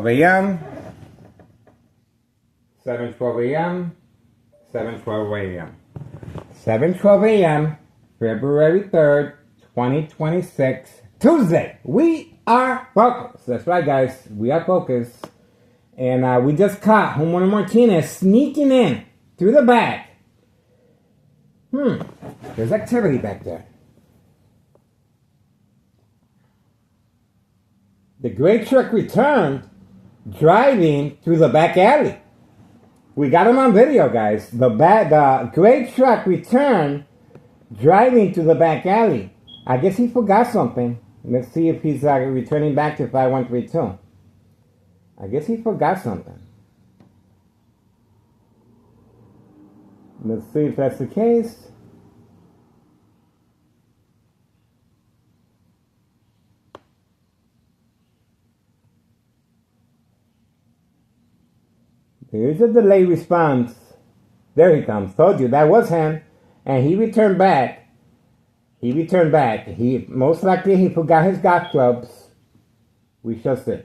a.m., 7:12 a.m., 7:12 a.m. 7:12 a.m., February 3rd, 2026, Tuesday. We are focused. That's right, guys. We are focused. And we just caught Homeowner Martinez sneaking in through the back. There's activity back there. The gray truck returned driving through the back alley. We got him on video, guys. The gray truck returned driving to the back alley. I guess he forgot something. Let's see if he's returning back to 5132. I guess he forgot something. Let's see if that's the case. Here's a delay response. There he comes. Told you, that was him. And he returned back. He most likely he forgot his golf clubs. We shall see.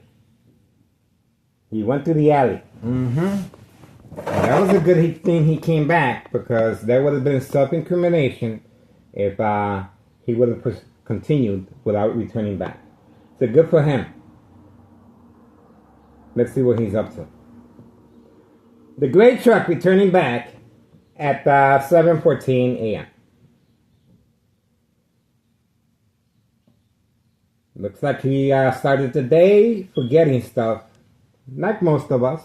He went to the alley. That was a good thing he came back, because there would have been self-incrimination if he would have continued without returning back. So good for him. Let's see what he's up to. The gray truck returning back at 7:14 a.m. Looks like he started the day forgetting stuff, like most of us.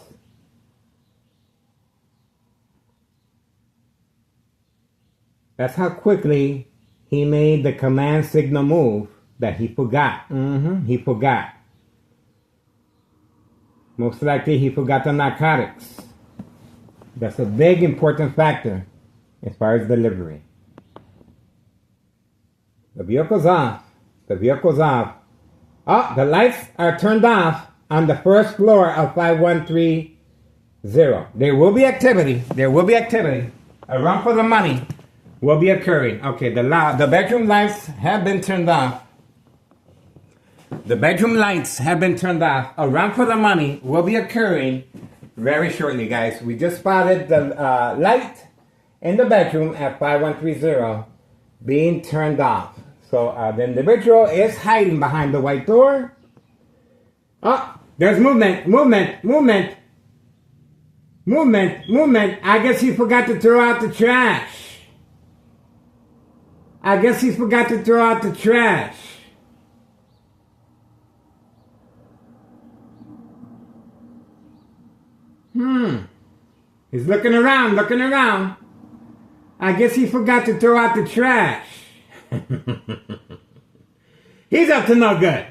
That's how quickly he made the command signal move that he forgot. He forgot. Most likely he forgot the narcotics. That's a big important factor as far as delivery. The vehicle's off. Oh, the lights are turned off on the first floor of 5130. There will be activity. A run for the money will be occurring. Okay, the bedroom lights have been turned off. A run for the money will be occurring very shortly, guys. We just spotted the light in the bedroom at 5130 being turned off. So the individual is hiding behind the white door. Oh, there's movement. I guess he forgot to throw out the trash. He's looking around. I guess he forgot to throw out the trash. He's up to no good.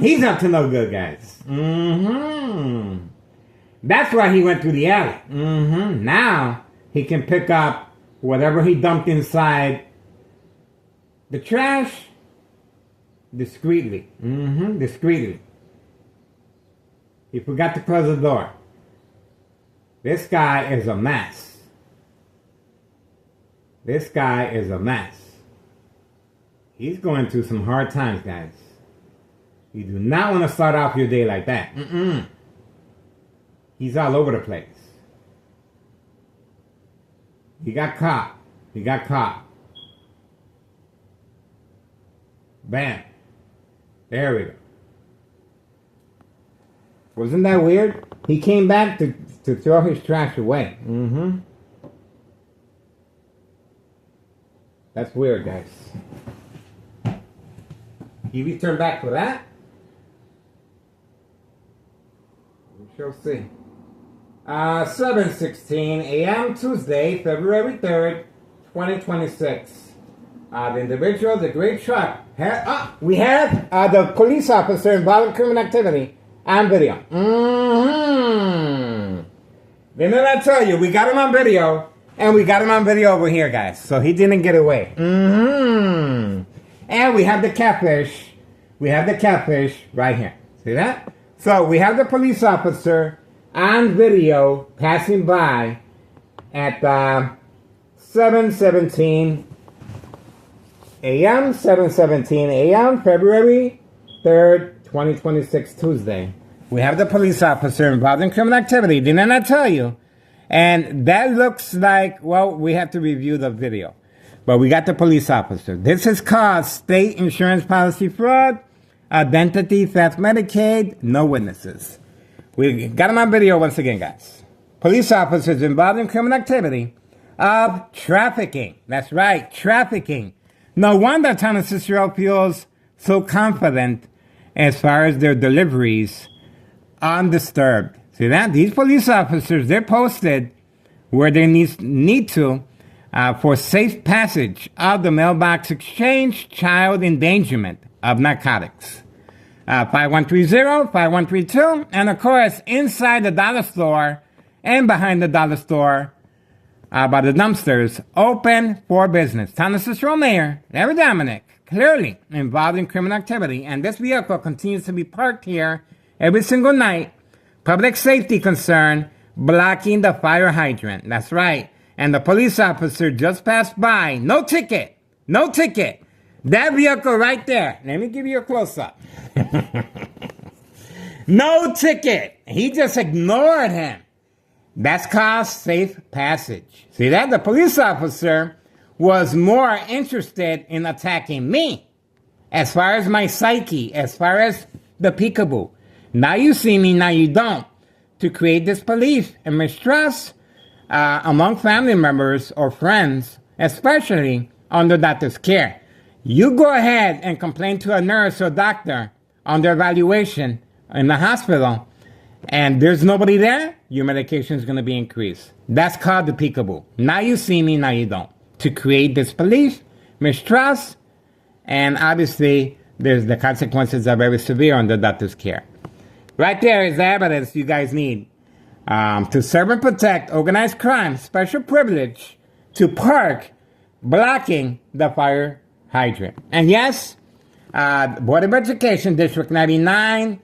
He's up to no good, guys. That's why he went through the alley. Now he can pick up whatever he dumped inside the trash discreetly. Discreetly. He forgot to close the door. This guy is a mess. He's going through some hard times, guys. You do not want to start off your day like that. He's all over the place. He got caught. Bam. There we go. Wasn't that weird? He came back to throw his trash away. That's weird, guys. He returned back for that? We shall see. 7:16 a.m. Tuesday, February 3rd, 2026. The individual, the gray truck, we have the police officer involved in criminal activity on video. Didn't I tell you? We got him on video, and we got him on video over here, guys. So he didn't get away. And we have the catfish. Right here. See that? So we have the police officer on video passing by at 7:17 a.m. February 3rd, 2026, Tuesday. we have the police officer involved in criminal activity. Didn't I tell you? And that looks like, well, we have to review the video. But we got the police officer. This is called state insurance policy fraud, identity theft, Medicaid, no witnesses. We got him on video once again, guys. Police officers involved in criminal activity of trafficking. That's right, trafficking. No wonder Thomas Cicero feels so confident as far as their deliveries undisturbed. See that? These police officers, they're posted where they need to for safe passage of the mailbox exchange child endangerment of narcotics. 5130, 5132, and of course inside the dollar store and behind the dollar store by the dumpsters, open for business. Thomas Cicero Mayor, Larry Dominic, clearly involved in criminal activity, and this vehicle continues to be parked here every single night. Public safety concern, blocking the fire hydrant. That's right. And the police officer just passed by. No ticket. No ticket. That vehicle right there. Let me give you a close-up. No ticket. He just ignored him. That's called safe passage. See that? The police officer was more interested in attacking me as far as my psyche, as far as the peekaboo. Now you see me, now you don't. To create disbelief and mistrust among family members or friends, especially under doctor's care. You go ahead and complain to a nurse or doctor on their evaluation in the hospital, and there's nobody there, your medication is going to be increased. That's called the peekaboo. Now you see me, now you don't. To create disbelief, mistrust, and obviously there's the consequences are very severe under doctor's care. Right there is the evidence you guys need to serve and protect organized crime, special privilege to park blocking the fire hydrant. And yes, Board of Education District 99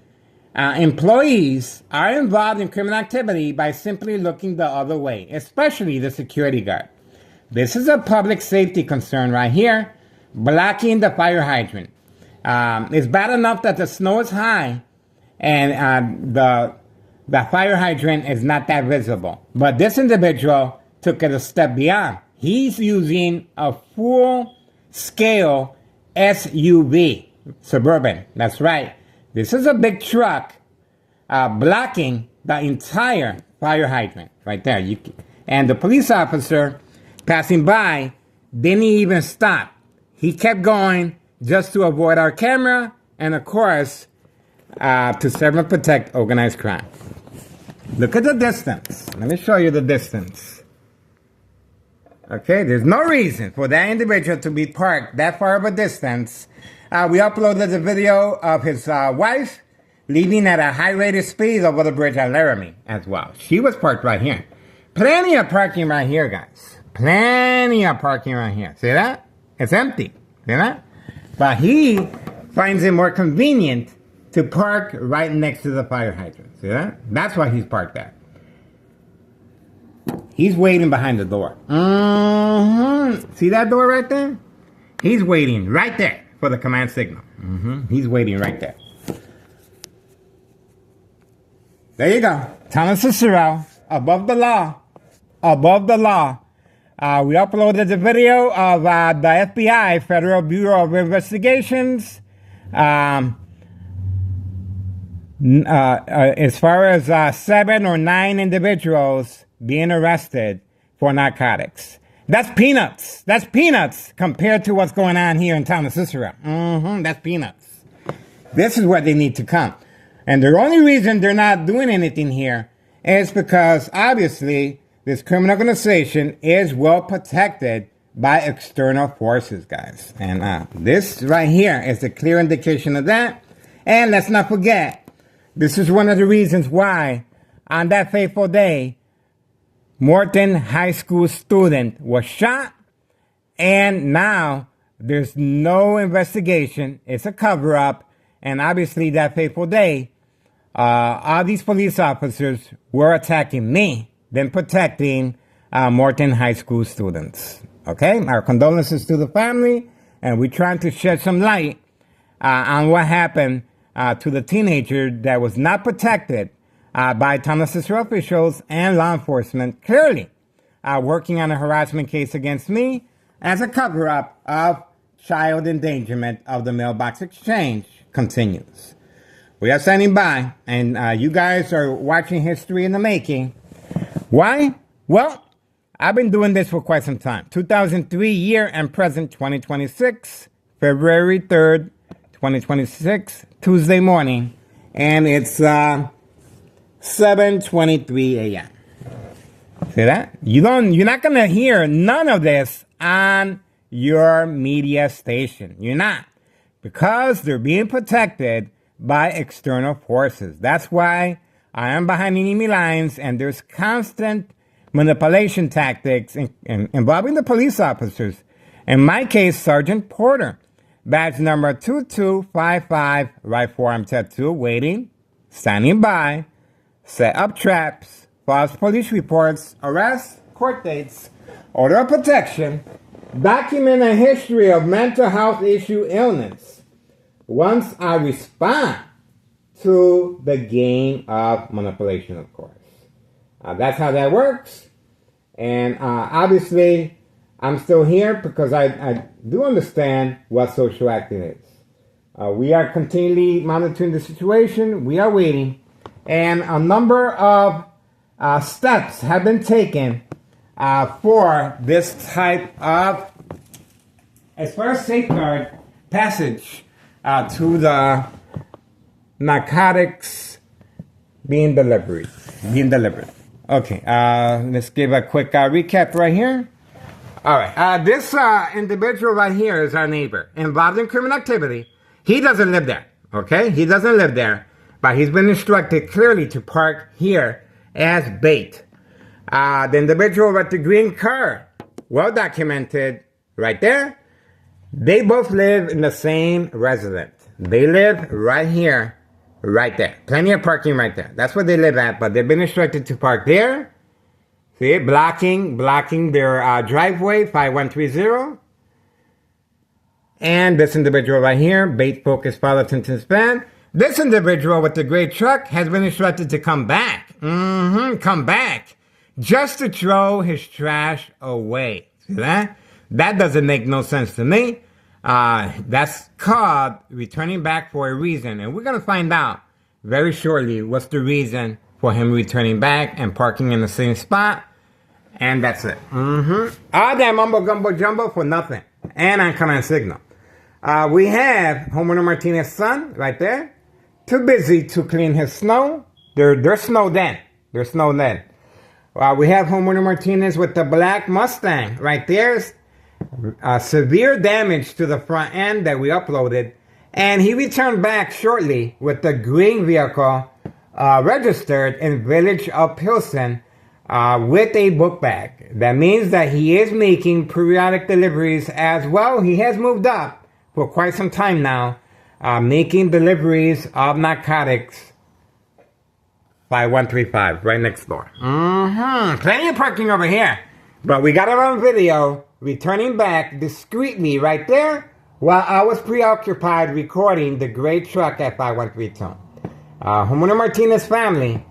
employees are involved in criminal activity by simply looking the other way, especially the security guard. This is a public safety concern right here, blocking the fire hydrant. It's bad enough that the snow is high and the fire hydrant is not that visible. But this individual took it a step beyond. He's using a full-scale SUV, Suburban. That's right. This is a big truck blocking the entire fire hydrant right there. And the police officer passing by didn't even stop. He kept going just to avoid our camera and, of course, to serve and protect organized crime. Look at the distance. Let me show you the distance. Okay, there's no reason for that individual to be parked that far of a distance. We uploaded the video of his wife leaving at a high rate of speed over the bridge at Laramie as well. She was parked right here. Plenty of parking right here, guys. Plenty of parking right here. See that? It's empty. See that? But he finds it more convenient to park right next to the fire hydrant. See that? That's why he's parked there. He's waiting behind the door. See that door right there? He's waiting right there for the command signal. He's waiting right there. There you go. Thomas Cicero, above the law. Above the law. We uploaded the video of the FBI, Federal Bureau of Investigations, as far as 7 or 9 individuals being arrested for narcotics. That's peanuts. That's peanuts compared to what's going on here in Thomas Cicero. That's peanuts. This is where they need to come. And the only reason they're not doing anything here is because, obviously, this criminal organization is well protected by external forces, guys. And this right here is a clear indication of that. And let's not forget, this is one of the reasons why, on that fateful day, Morton High School student was shot. And now there's no investigation. It's a cover-up. And obviously, that fateful day, all these police officers were attacking me than protecting Morton High School students. Okay? Our condolences to the family, and we're trying to shed some light on what happened to the teenager that was not protected by Thomas Cicero officials and law enforcement, clearly working on a harassment case against me as a cover-up of child endangerment of the mailbox exchange continues. We are standing by, and you guys are watching history in the making. Why? Well, I've been doing this for quite some time. 2003 year and present 2026, February 3rd, 2026, Tuesday morning, and it's 7:23 a.m. See that? You're not gonna hear none of this on your media station. You're not, because they're being protected by external forces. That's why I am behind enemy lines, and there's constant manipulation tactics involving the police officers. In my case, Sergeant Porter, badge number 2255, right forearm tattoo, waiting, standing by, set up traps, false police reports, arrests, court dates, order of protection, document a history of mental health issue illness. Once I respond to the game of manipulation, of course. That's how that works. And obviously, I'm still here because I do understand what social acting is. We are continually monitoring the situation. We are waiting. And a number of steps have been taken for this type of, as far as safeguard, passage to the narcotics being delivered. Okay, let's give a quick recap right here. All right, this individual right here is our neighbor involved in criminal activity. He doesn't live there, okay? He doesn't live there, but he's been instructed clearly to park here as bait. The individual with the green car, well documented right there. They both live in the same residence. They live right here, right there. Plenty of parking right there. That's where they live at, but they've been instructed to park there. See, blocking their driveway, 5130. And this individual right here, bait focus, follow attention span. This individual with the gray truck has been instructed to come back. Come back. Just to throw his trash away. See that? That doesn't make no sense to me. That's called returning back for a reason. And we're going to find out very shortly what's the reason for him returning back and parking in the same spot. And that's it. All that mumbo gumbo jumbo for nothing. And on command signal. We have Homeowner Martinez's son right there. Too busy to clean his snow. They're snowed in. They're snowed in. We have Homeowner Martinez with the black Mustang right there. Severe damage to the front end that we uploaded. And he returned back shortly with the green vehicle registered in Village of Pilsen with a book bag. That means that he is making periodic deliveries as well. He has moved up for quite some time now, making deliveries of narcotics. 5135, right next door. Plenty of parking over here. But we got it on video, returning back discreetly right there, while I was preoccupied recording the gray truck at 5132. Homeowner Martinez family,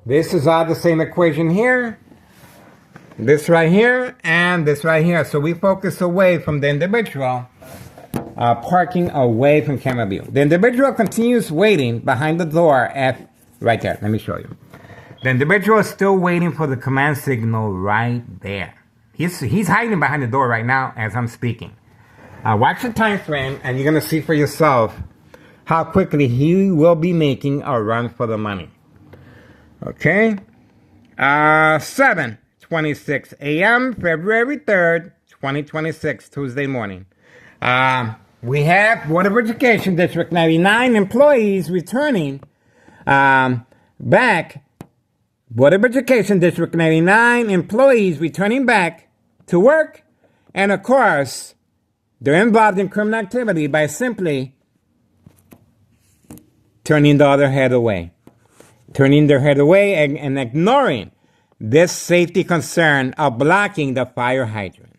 this is all the same equation here. This right here, and this right here. So we focus away from the individual, parking away from camera view. The individual continues waiting behind the door at, right there. Let me show you. The individual is still waiting for the command signal right there. He's hiding behind the door right now as I'm speaking. Watch the time frame, and you're going to see for yourself how quickly he will be making a run for the money. Okay? 7:26 a.m., February 3rd, 2026, Tuesday morning. We have Board of Education District 99 employees returning back. Board of Education District 99 employees returning back to work. And of course, they're involved in criminal activity by simply turning the other head away. Turning their head away and ignoring this safety concern of blocking the fire hydrant.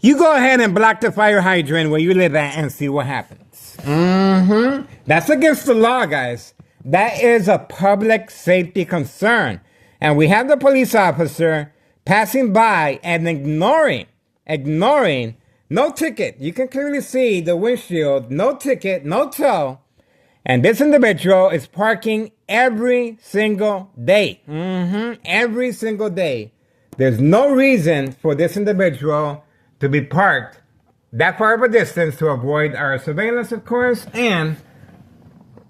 You go ahead and block the fire hydrant where you live at and see what happens. That's against the law, guys. That is a public safety concern. And we have the police officer passing by and ignoring, no ticket. You can clearly see the windshield, no ticket, no tow. And this individual is parking every single day. Every single day. There's no reason for this individual to be parked that far of a distance to avoid our surveillance, of course, and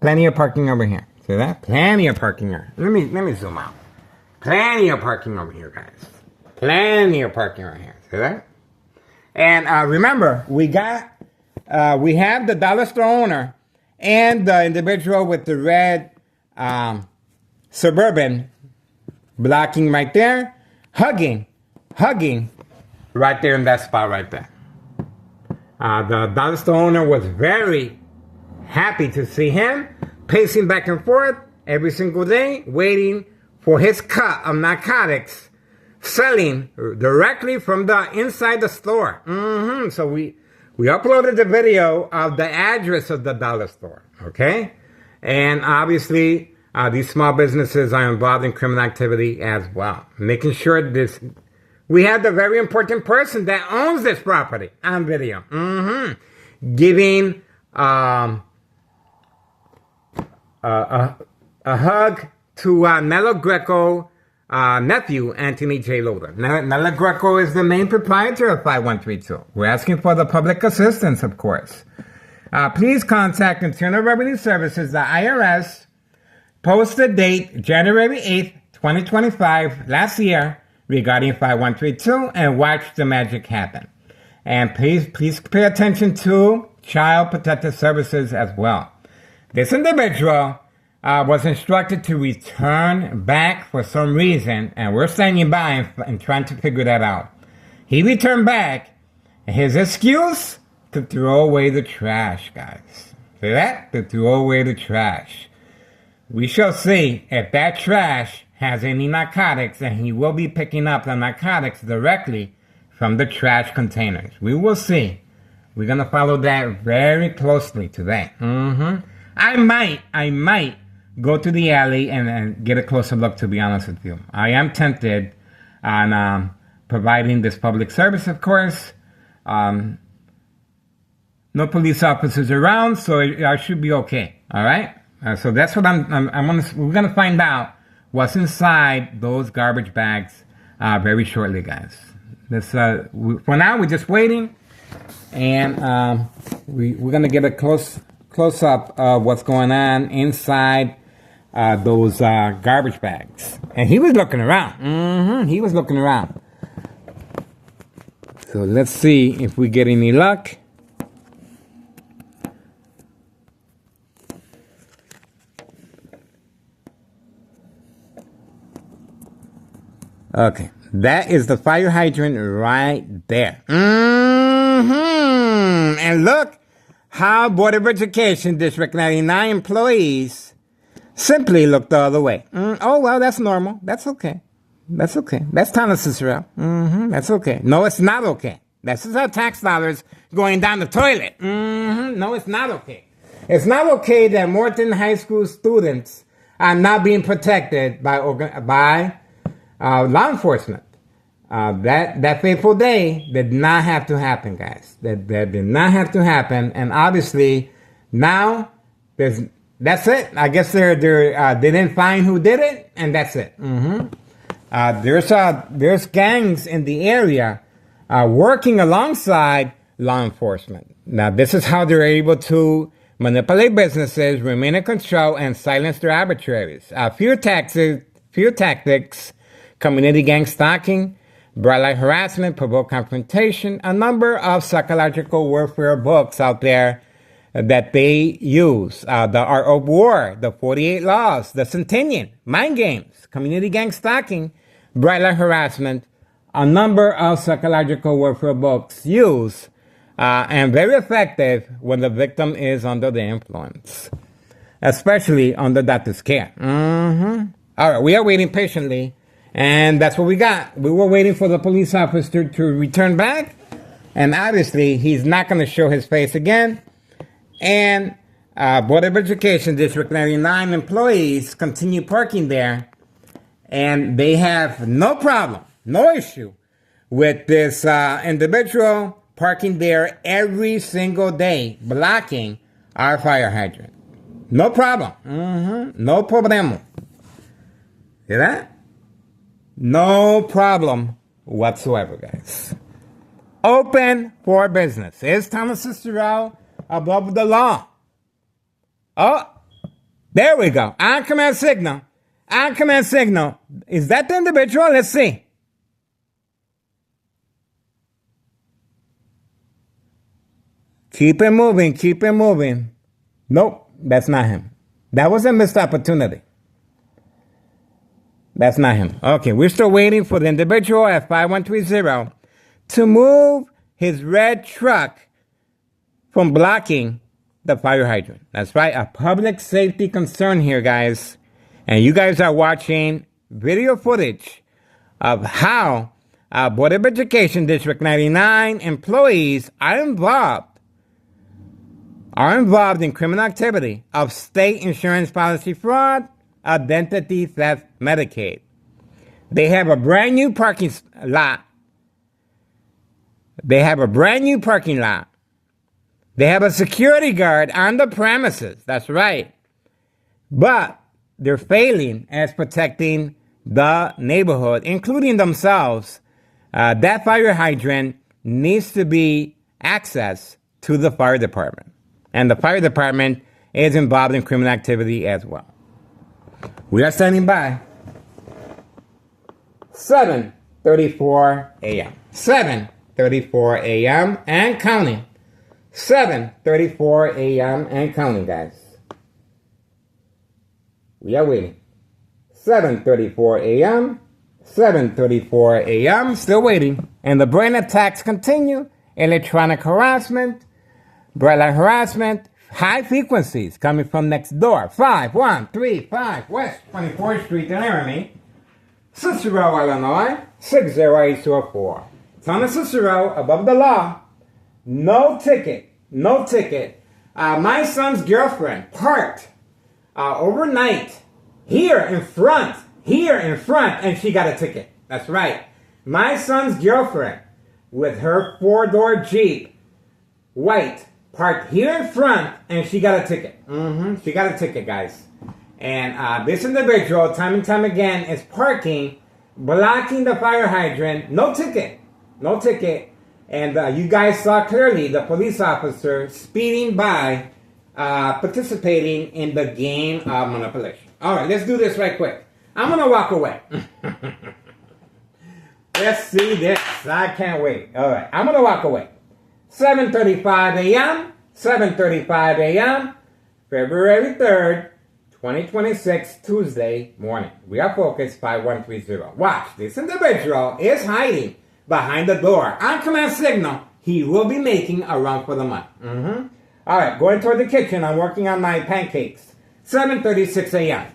plenty of parking over here. See that? Plenty of parking here. Let me zoom out. Plenty of parking over here, guys. Plenty of parking right here. See that? And remember, we have the dollar store owner and the individual with the red Suburban blocking right there, hugging right there in that spot right there. The dollar store owner was very happy to see him pacing back and forth every single day, waiting for his cut of narcotics, selling directly from the inside the store. So we uploaded the video of the address of the dollar store, okay? And obviously, these small businesses are involved in criminal activity as well. Making sure we have the very important person that owns this property on video. Giving a hug to Nello Greco nephew, Anthony J. Loader. Nello Greco is the main proprietor of 5132. We're asking for the public assistance, of course. Please contact Internal Revenue Services, the IRS. Post the date, January 8th, 2025, last year, regarding 5132, and watch the magic happen. And please pay attention to Child Protective Services as well. This individual was instructed to return back for some reason, and we're standing by and trying to figure that out. He returned back, and his excuse? To throw away the trash, guys. See that? To throw away the trash. We shall see if that trash has any narcotics, and he will be picking up the narcotics directly from the trash containers. We will see. We're going to follow that very closely today. I might go to the alley and get a closer look, to be honest with you. I am tempted on providing this public service, of course. No police officers around, so I should be okay. All right? So that's what we're going to find out what's inside those garbage bags very shortly, guys. For now, we're just waiting, and we're going to get a close up of what's going on inside those garbage bags. And he was looking around. He was looking around. So let's see if we get any luck. Okay, that is the fire hydrant right there. And look how Board of Education District 99 employees simply looked the other way. Oh, well, that's normal. That's okay. That's okay. That's Thomas Cicero. That's okay. No, it's not okay. This is our tax dollars going down the toilet. No, it's not okay. It's not okay that Morton High School students are not being protected by law enforcement. That fateful day did not have to happen, guys. That did not have to happen. And obviously, now that's it. I guess they didn't find who did it, and that's it. There's gangs in the area working alongside law enforcement. Now, this is how they're able to manipulate businesses, remain in control, and silence their adversaries. Few tactics. Community gang stalking, bright light harassment, provoke confrontation, a number of psychological warfare books out there that they use. The Art of War, the 48 Laws, the Centennial, Mind Games, community gang stalking, bright light harassment, a number of psychological warfare books used and very effective when the victim is under the influence, especially under doctor's care. All right, we are waiting patiently. And that's what we got. We were waiting for the police officer to return back. And obviously, he's not going to show his face again. And Board of Education District 99 employees continue parking there. And they have no problem, no issue with this individual parking there every single day, blocking our fire hydrant. No problem. No problemo. See that? No problem whatsoever, guys. Open for business. Is Thomas Cicero above the law? Oh, there we go. On command signal. On command signal. Is that the individual? Let's see. Keep it moving. Keep it moving. Nope, that's not him. That was a missed opportunity. That's not him. Okay, we're still waiting for the individual at 5130 to move his red truck from blocking the fire hydrant. That's right, a public safety concern here, guys. And you guys are watching video footage of how Board of Education District 99 employees are involved in criminal activity of state insurance policy fraud, identity theft, Medicaid. They have a brand new parking lot. They have a security guard on the premises. That's right. But they're failing as protecting the neighborhood, including themselves. That fire hydrant needs to be accessed to the fire department. And the fire department is involved in criminal activity as well. We are standing by. 7:34 a.m. 7:34 a.m. and counting. 7:34 a.m. and counting, guys. We are waiting. 7:34 a.m. 7:34 a.m. Still waiting. And the brain attacks continue. Electronic harassment. Bright light harassment. High frequencies coming from next door. 5135 West 24th Street in Laramie. Cicero, Illinois. 60804. Thomas Cicero, above the law. No ticket. No ticket. My son's girlfriend parked overnight here in front, and she got a ticket. That's right. My son's girlfriend with her 4-door Jeep, white, parked here in front, and she got a ticket. She got a ticket, guys. And this individual, time and time again, is parking, blocking the fire hydrant. No ticket. No ticket. And you guys saw clearly the police officer speeding by, participating in the game of manipulation. All right, let's do this right quick. I'm going to walk away. Let's see this. I can't wait. All right, I'm going to walk away. 7:35 a.m., 7:35 a.m., February 3rd, 2026, Tuesday morning. We are focused 5130. Watch, this individual is hiding behind the door. On command signal, he will be making a run for the money. All right, going toward the kitchen. I'm working on my pancakes. 7:36 a.m.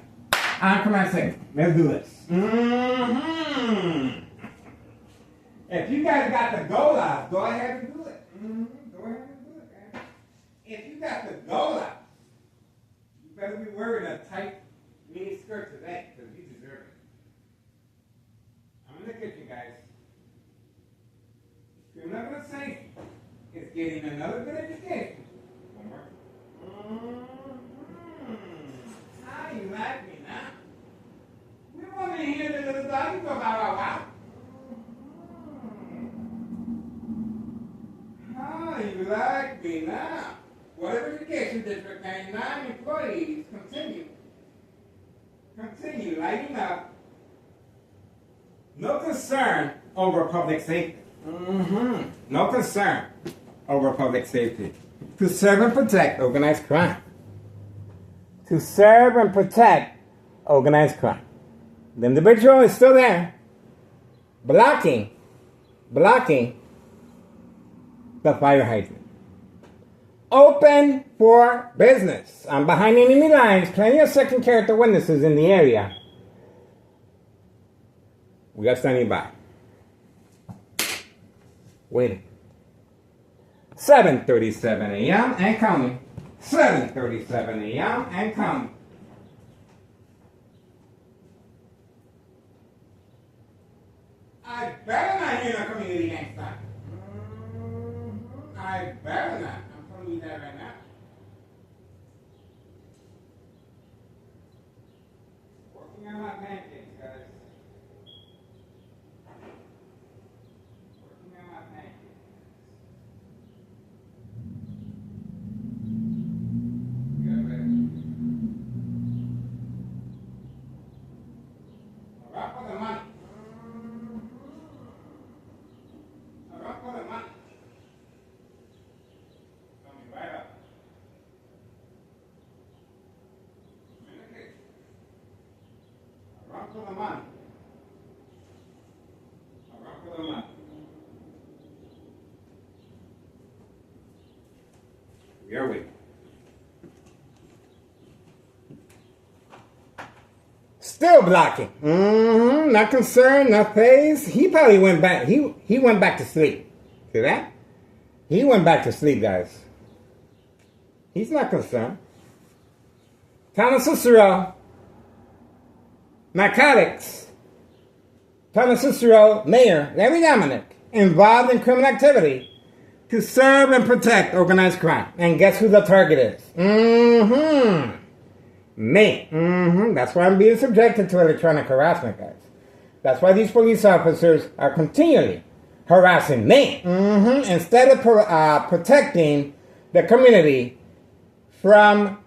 On command signal. Let's do this. If you guys got the go live, go ahead and do it. Go ahead and do it, man. If you got the go live, you better be wearing a tight mini skirt today, because you deserve it. I'm in the kitchen, guys. I'm not going to say it's getting another good education. One more. How do you like me now? We want to hear the little doggy go bow wow wow. How do you like me now? Board of Education District 99 employees continue lighting up. No concern over public safety. No concern over public safety. To serve and protect organized crime. To serve and protect organized crime. The individual is still there, blocking the fire hydrant. Open for business. I'm behind enemy lines. Plenty of second character witnesses in the area. We are standing by. Waiting. 7:37 a.m. and counting. 7:37 a.m. and counting. I better not hear no community gangsta. I better not. I'm telling you that right now. Working on my pancakes, guys. Working on my pancakes. Good, baby. All right for the money. All right for the money. Coming right up. Run for the money. Run for the money. We are waiting. Still blocking. Not concerned, not phased. He probably went back. He went back to sleep. See that? He went back to sleep, guys. He's not concerned. Thomas Cicero. Narcotics. Thomas Cicero, Mayor Larry Dominic, involved in criminal activity to serve and protect organized crime. And guess who the target is? Me. That's why I'm being subjected to electronic harassment, guys. That's why these police officers are continually harassing me. Instead of protecting the community from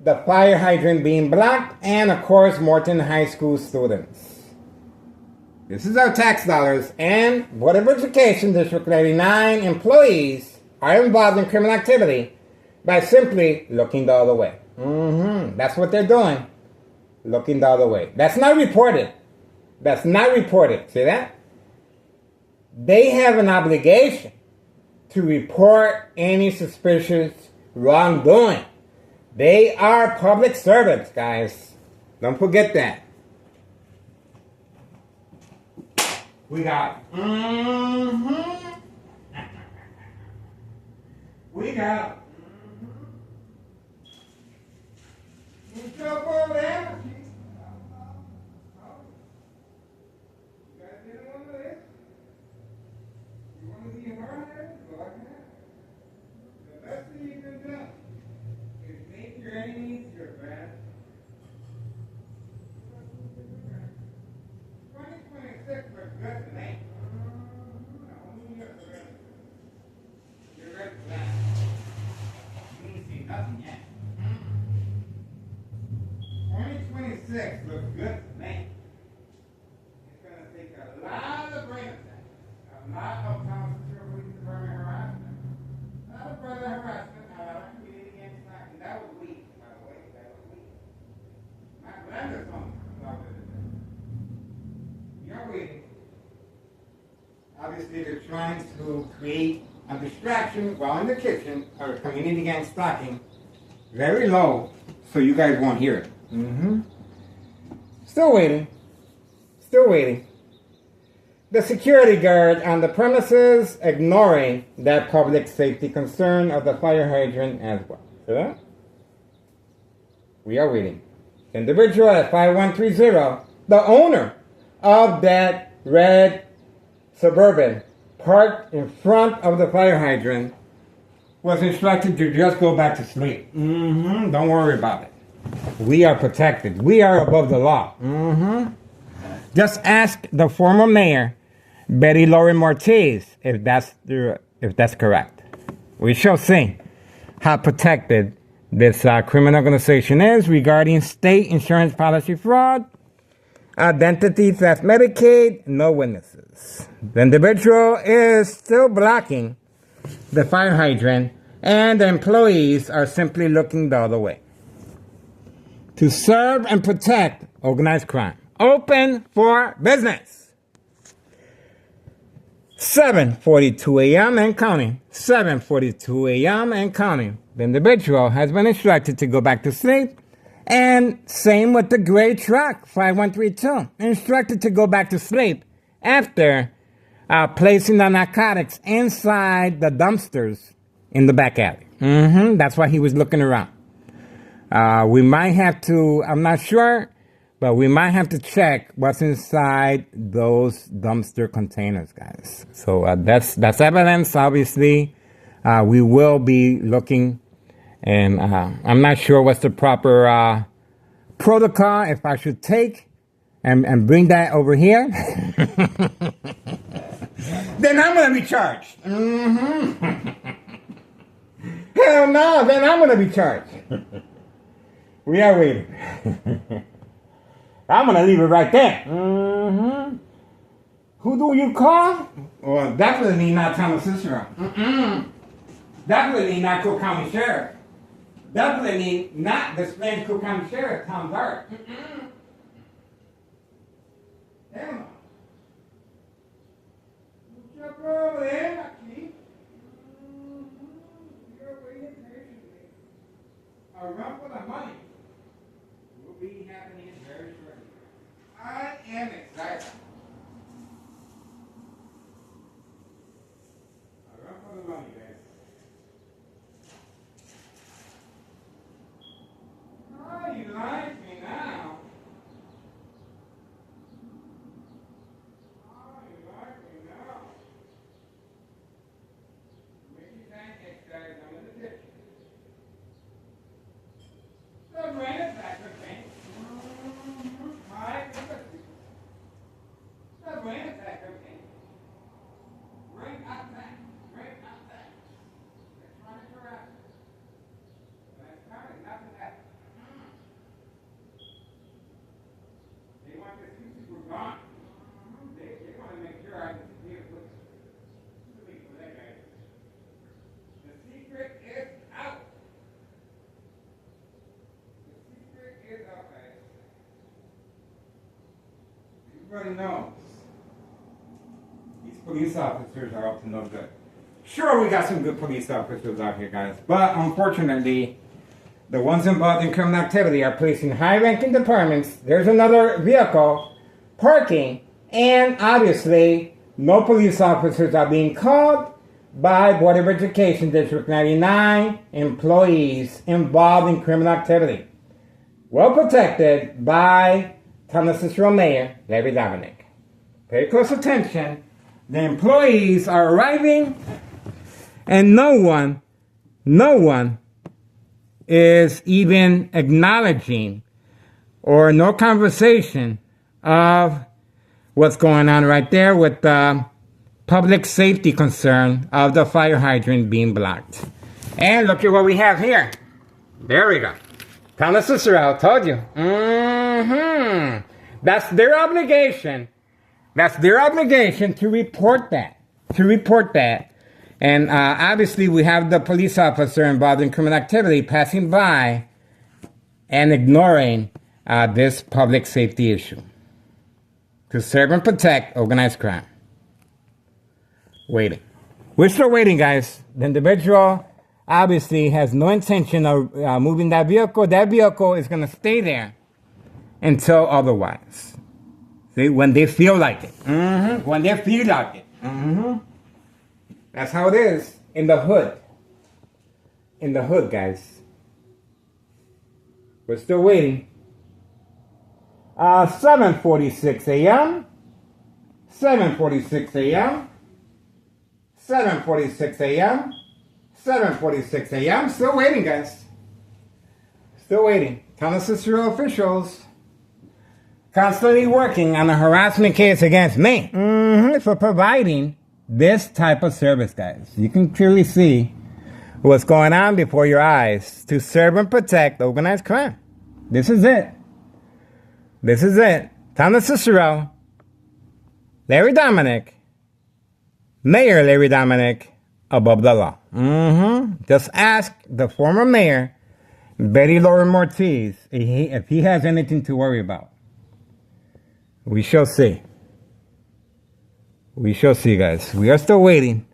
the fire hydrant being blocked, and of course, Morton High School students. This is our tax dollars, and Board of Education District 89 employees are involved in criminal activity by simply looking the other way. That's what they're doing. Looking the other way. That's not reported. That's not reported. See that? They have an obligation to report any suspicious wrongdoing. They are public servants, guys. Don't forget that. We got. We got. You trouble there? You guys didn't want this? You want to be hard? Go ahead. The best thing you can do is make your enemies your friends. 2026 looks good to me. You're ready for that. You ain't seen nothing yet. 2026 looks good to me. It's going to take a lot of brain attack, a lot of Thomas Cicero Police Department harassment, a lot of brother harassment, a lot of community against knocking. That was weak, by the way. That was weak. My Glenda's home. You're waiting. Obviously, they're trying to create a distraction while in the kitchen or community gang stalking very low so you guys won't hear it. Still waiting. Still waiting. The security guard on the premises ignoring that public safety concern of the fire hydrant as well. See that? We are waiting. Individual at 5130, the owner of that red Suburban parked in front of the fire hydrant, was instructed to just go back to sleep. Don't worry about it. We are protected. We are above the law. Just ask the former mayor, Betty Lauren Martez, if that's correct. We shall see how protected this criminal organization is regarding state insurance policy fraud, identity theft, Medicaid, no witnesses. The individual is still blocking the fire hydrant, and the employees are simply looking the other way. To serve and protect organized crime. Open for business. 7:42 a.m. and counting. 7:42 a.m. and counting. The individual has been instructed to go back to sleep. And same with the gray truck, 5132. Instructed to go back to sleep after placing the narcotics inside the dumpsters in the back alley. That's why he was looking around. We might have to, I'm not sure, but we might have to check what's inside those dumpster containers, guys. So that's evidence, obviously. We will be looking, and I'm not sure what's the proper protocol, if I should take and bring that over here. Then I'm going to be charged. Hell no, then I'm going to be charged. We are waiting. I'm going to leave it right there. Who do you call? Well, definitely not Thomas Cicero. Definitely not Cook County Sheriff. Definitely not the Spanish Cook County Sheriff, Tom Dart. Hell no. What's your problem, Chief? You're waiting patiently. A run for the money will be happening very shortly. I am excited. A run for the money, guys. Oh, you like me now. Oh, you like me now. Make you pancakes, guys. I'm in the kitchen. So bring it back with me. My goodness. So bring it back with me. Bring up that. Bring up that. Let's run it around. That's probably nothing happened. They want to see people gone. They want to make sure I disappear with for that guy. The secret is out. The secret is out, guys. Everybody knows. These police officers are up to no good. Sure, we got some good police officers out here, guys. But unfortunately, the ones involved in criminal activity are placed in high-ranking departments. There's another vehicle parking, and obviously, no police officers are being called by Board of Education District 99 employees involved in criminal activity. Well protected by Thomas Cicero Mayor Larry Dominic. Pay close attention. The employees are arriving, and no one is even acknowledging or no conversation of what's going on right there with the public safety concern of the fire hydrant being blocked. And look at what we have here. There we go. Thomas Cicero, told you. That's their obligation. That's their obligation to report that. And obviously we have the police officer involved in criminal activity passing by and ignoring this public safety issue to serve and protect organized crime. Waiting. We're still waiting, guys. The individual obviously has no intention of moving that vehicle. That vehicle is going to stay there until otherwise. See, when they feel like it. When they feel like it. That's how it is in the hood. In the hood, guys. We're still waiting. 7:46 a.m. 7:46 a.m. 7:46 a.m. 7:46 a.m. Still waiting, guys. Still waiting. Thomas Cicero officials constantly working on a harassment case against me for providing this type of service, guys. You can clearly see what's going on before your eyes to serve and protect organized crime. This is it. This is it. Thomas Cicero, Larry Dominic, Mayor Larry Dominic, above the law. Just ask the former mayor, Betty Lauren Ortiz, if he has anything to worry about. We shall see. We shall see, guys. We are still waiting.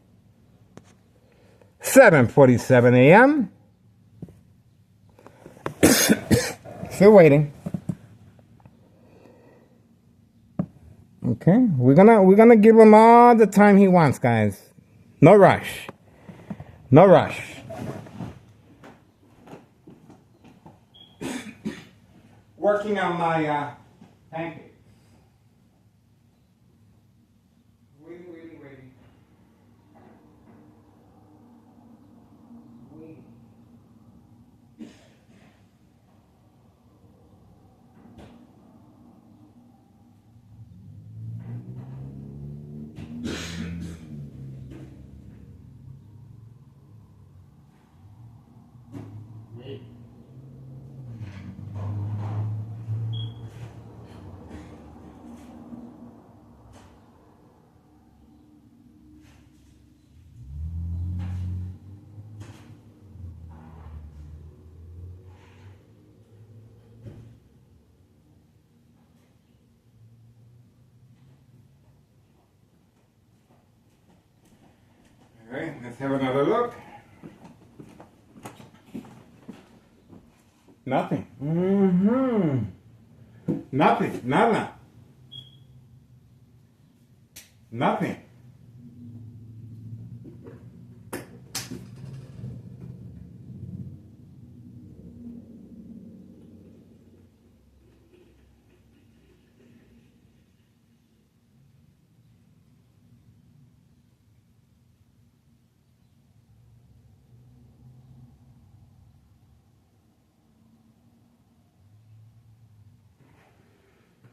7:47 a.m. Still waiting. Okay, we're gonna give him all the time he wants, guys. No rush. No rush. Working on my pancakes. Waiting. All right, let's have another look. Nothing. Nothing. Nada. Nothing.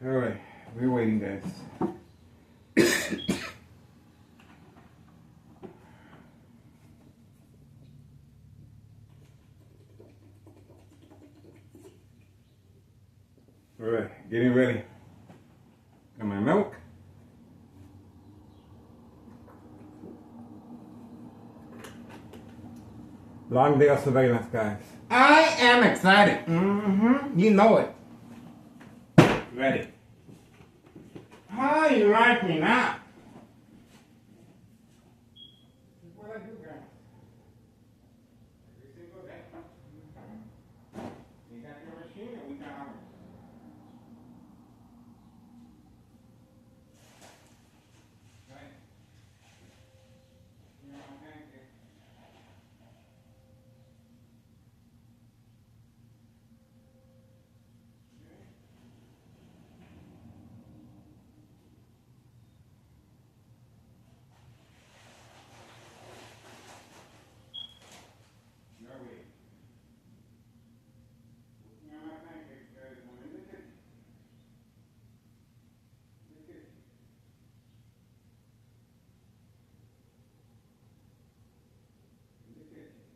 All right, we're waiting, guys. All right, getting ready. Got my milk. Long day of surveillance, guys. I am excited. You know it. Ready. How you like me now? What I do, guys? Every single day. You got your machine and we got ours. Right? You know what I'm saying?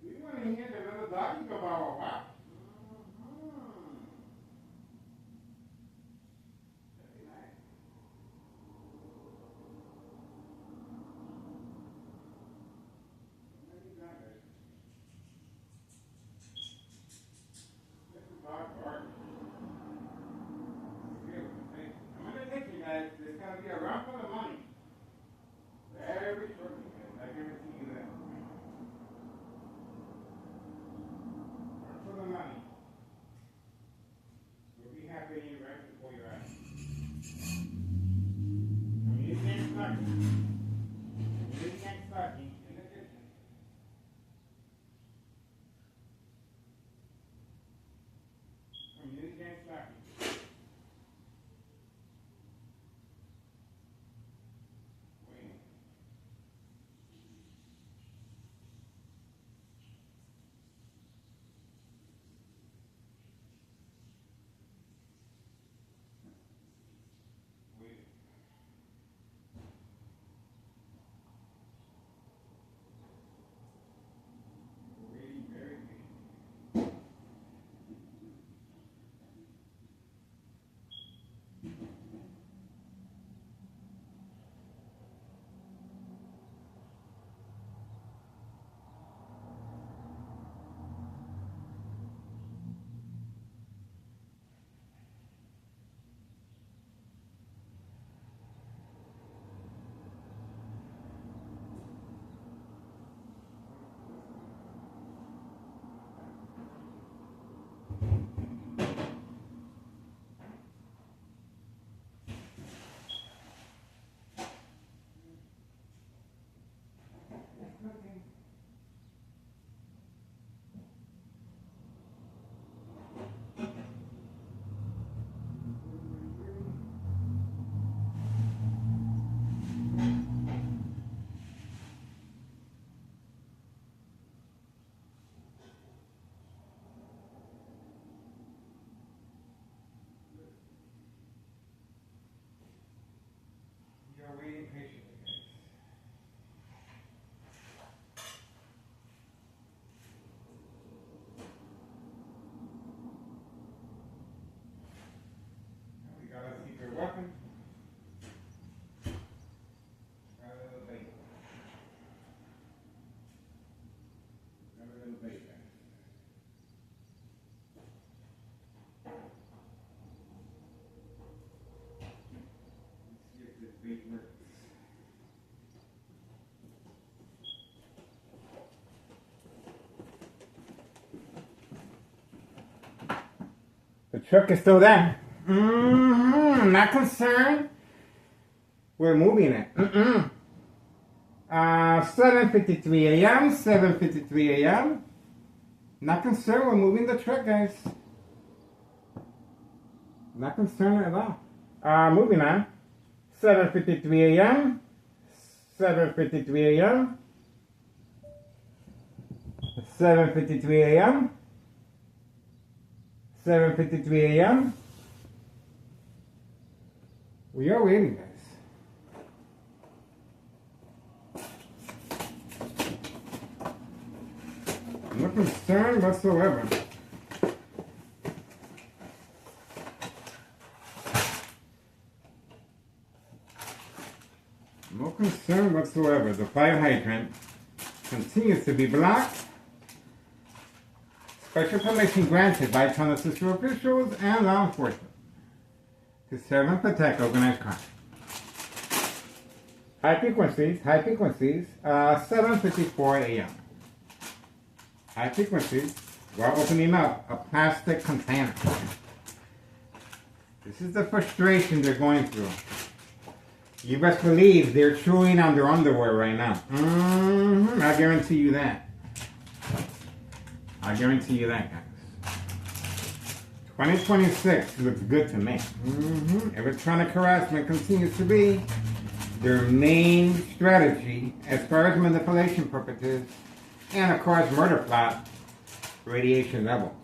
Do you want to hear the little doggy go bow wow wow? Very nice. Very nice. This is dog bark. Hey, I'm gonna take you guys. There's gonna be a run for the money. Very shortly, guys. I guarantee you that. Run for the money. We'll be happy right before your eyes. Community stocking. Community stocking in the kitchen. Community stocking. Wait. Truck is still there. Not concerned. We're moving it. 7:53 a.m. 7:53 a.m. Not concerned. We're moving the truck, guys. Not concerned at all. Moving on. 7:53 a.m. 7:53 a.m. 7:53 a.m. 7:53 a.m. We are waiting, guys. No concern whatsoever. No concern whatsoever. The fire hydrant continues to be blocked. Special permission granted by Tunnel Sister officials and law enforcement to serve and protect organized crime. High frequencies, 7:54 a.m. High frequencies, we're opening up a plastic container. This is the frustration they're going through. You best believe they're chewing on their underwear right now. I guarantee you that. I guarantee you that, guys. 2026 looks good to me. Electronic harassment continues to be their main strategy as far as manipulation purposes and, of course, murder plot radiation levels.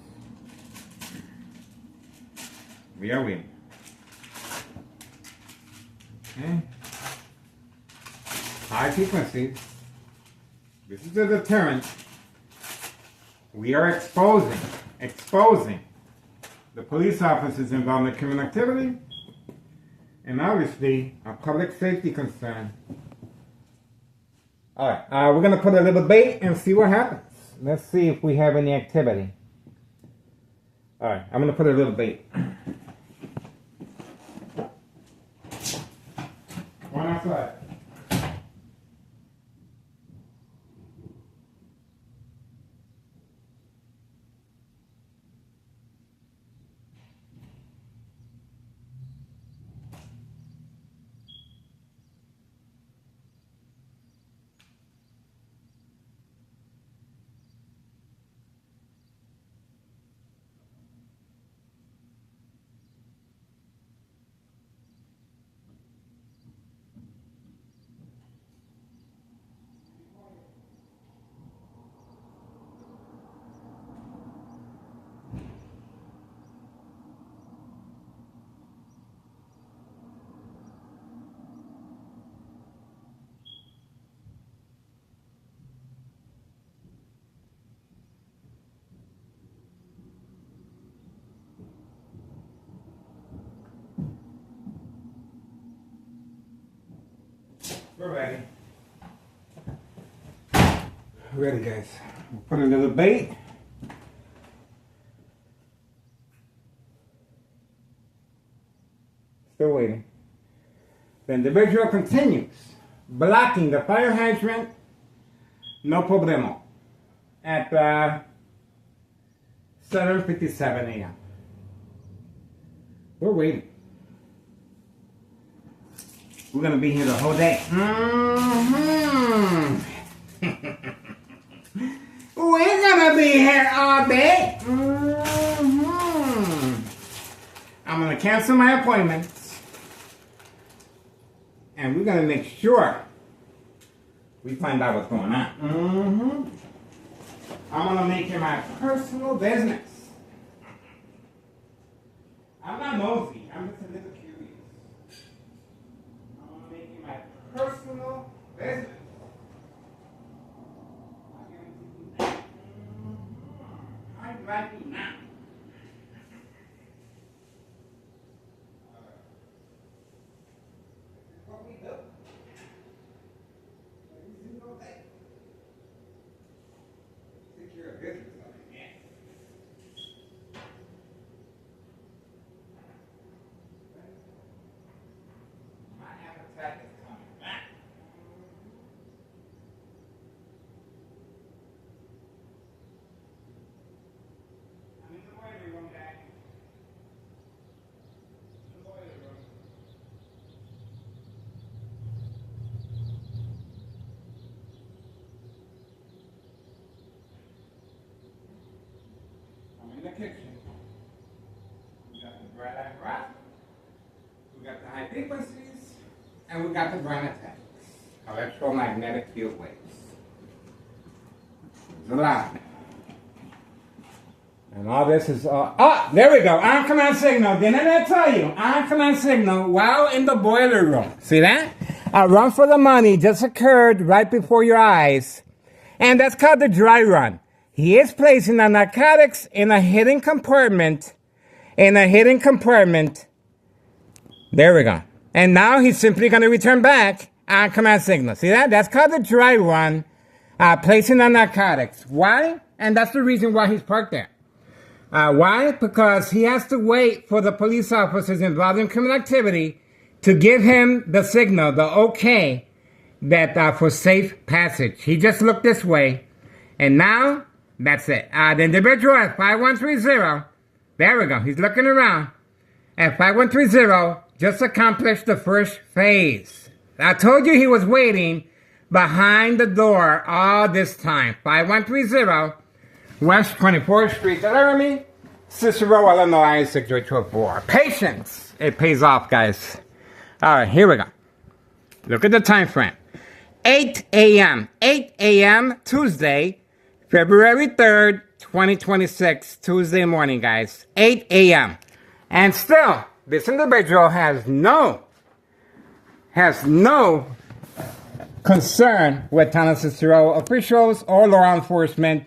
We are waiting. Okay. High frequencies. This is a deterrent. We are exposing the police officers involved in criminal activity and obviously a public safety concern. All right, we're going to put a little bait and see what happens. Let's see if we have any activity. All right, I'm going to put a little bait. One outside. We're ready. Ready, guys. We'll put a little bait. Still waiting. The individual continues blocking the fire hydrant. No problemo. At 7:57 a.m. We're waiting. We're going to be here the whole day. We're going to be here all day. I'm going to cancel my appointments. And we're going to make sure we find out what's going on. I'm going to make it my personal business. I'm not nosy. I'm just a little curious. I'm going to make it my personal business. I'm right now. What we do. Every single day. Take care of business. kitchen. We got the bright light rock. We got the high frequencies. And we got the brain attacks. Electromagnetic field waves. There's a lot. And all this is there we go. On command signal. Didn't I tell you? On command signal while in the boiler room. See that? A run for the money just occurred right before your eyes. And that's called the dry run. He is placing the narcotics in a hidden compartment. There we go. And now he's simply going to return back on command signal. See that? That's called the dry run. Placing the narcotics. Why? And that's the reason why he's parked there. Why? Because he has to wait for the police officers involved in criminal activity to give him the signal, the okay, that for safe passage. He just looked this way, and now that's it. The individual at 5130, there we go. He's looking around. At 5130, just accomplished the first phase. I told you he was waiting behind the door all this time. 5130. West 24th Street, Laramie, Cicero, Illinois, 68204. Patience. It pays off, guys. All right, here we go. Look at the time frame. 8 a.m. 8 a.m. Tuesday, February 3rd, 2026. Tuesday morning, guys. 8 a.m. And still, this individual has no concern with Town of Cicero officials or law enforcement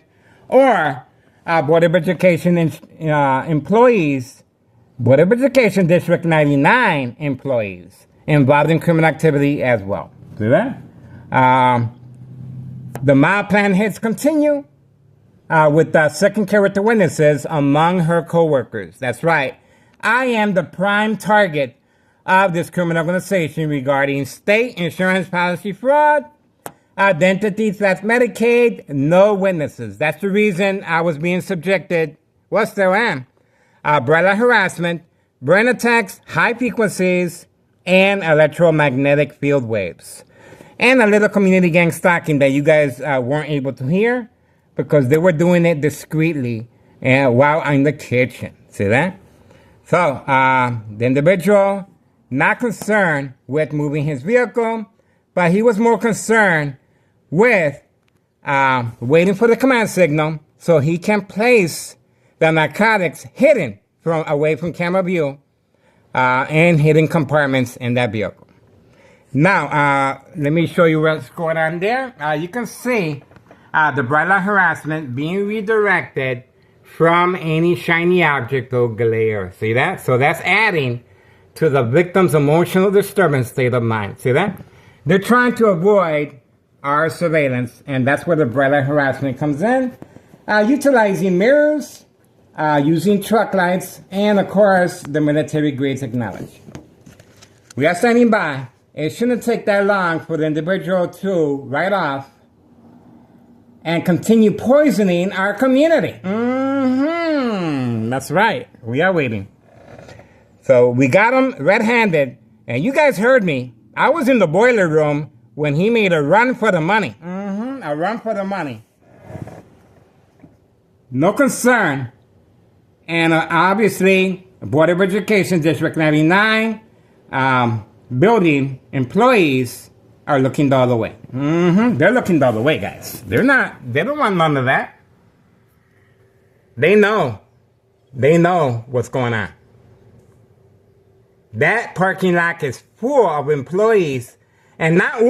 or Board of Education employees, Board of Education District 99 employees involved in criminal activity as well. See that? The mild plan hits continue with second character witnesses among her co-workers. That's right. I am the prime target of this criminal organization regarding state insurance policy fraud, identity theft, Medicaid, no witnesses. That's the reason I was being subjected, still am, bright light harassment, brain attacks, high frequencies, and electromagnetic field waves. And a little community gang stalking that you guys weren't able to hear because they were doing it discreetly while in the kitchen. See that? So, the individual, not concerned with moving his vehicle, but he was more concerned with waiting for the command signal so he can place the narcotics hidden away from camera view in hidden compartments in that vehicle. Now, let me show you what's going on there. You can see the bright light harassment being redirected from any shiny object or glare. See that? So that's adding to the victim's emotional disturbance state of mind. See that? They're trying to avoid our surveillance, and that's where the bright light harassment comes in. Utilizing mirrors, using truck lights, and of course, the military grade technology. We are standing by. It shouldn't take that long for the individual to write off and continue poisoning our community. That's right. We are waiting. So we got him red-handed, and you guys heard me. I was in the boiler room when he made a run for the money. A run for the money. No concern. And obviously, Board of Education District 99 building employees are looking the other way. They're looking the other way, guys. They don't want none of that. They know what's going on. That parking lot is full of employees, and not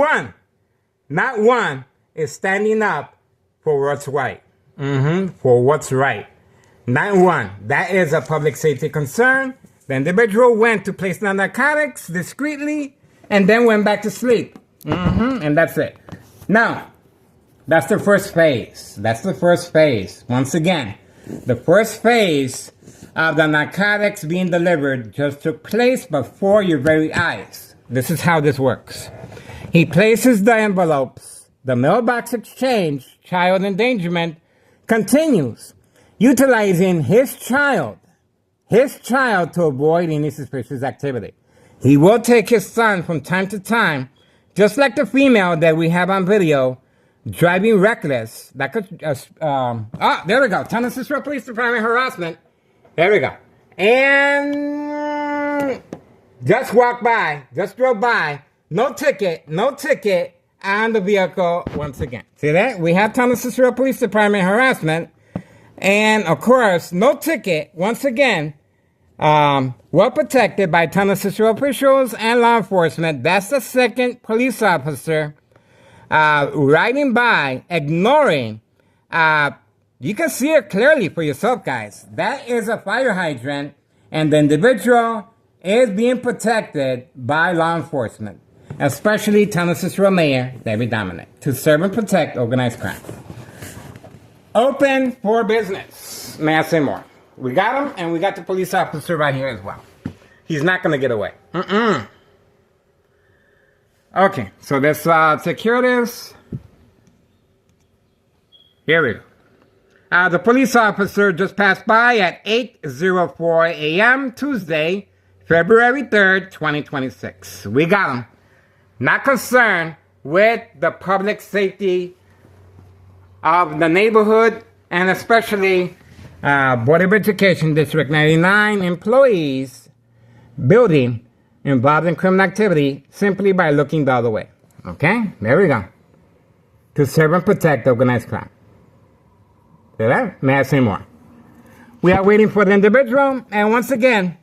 one is standing up for what's right. For what's right. Not one. That is a public safety concern. The individual went to place the narcotics discreetly and then went back to sleep. And that's it. Now, that's the first phase. That's the first phase. Once again, the first phase of the narcotics being delivered just took place before your very eyes. This is how this works. He places the envelopes. The mailbox exchange, child endangerment, continues, utilizing his child to avoid any suspicious activity. He will take his son from time to time, just like the female that we have on video, driving reckless. That could, there we go. Town of Cicero Police Department harassment. There we go. And just walked by, just drove by. No ticket on the vehicle once again. See that? We have Tunnel Cicero Police Department harassment. And of course, no ticket once again. Well protected by Tunnel Cicero officials and law enforcement. That's the second police officer riding by, ignoring. You can see it clearly for yourself, guys. That is a fire hydrant, and the individual is being protected by law enforcement, especially Tunnel Cicero Mayor David Dominic, to serve and protect organized crime. Open for business. May I say more? We got him, and we got the police officer right here as well. He's not going to get away. Okay, so let's secure this. Here we go. The police officer just passed by at 8:04 a.m. Tuesday, February 3rd, 2026. We got him. Not concerned with the public safety of the neighborhood, and especially Board of Education District 99 employees building involved in criminal activity simply by looking the other way. Okay? There we go. To serve and protect organized crime. See that? May I say more? We are waiting for the individual, and once again,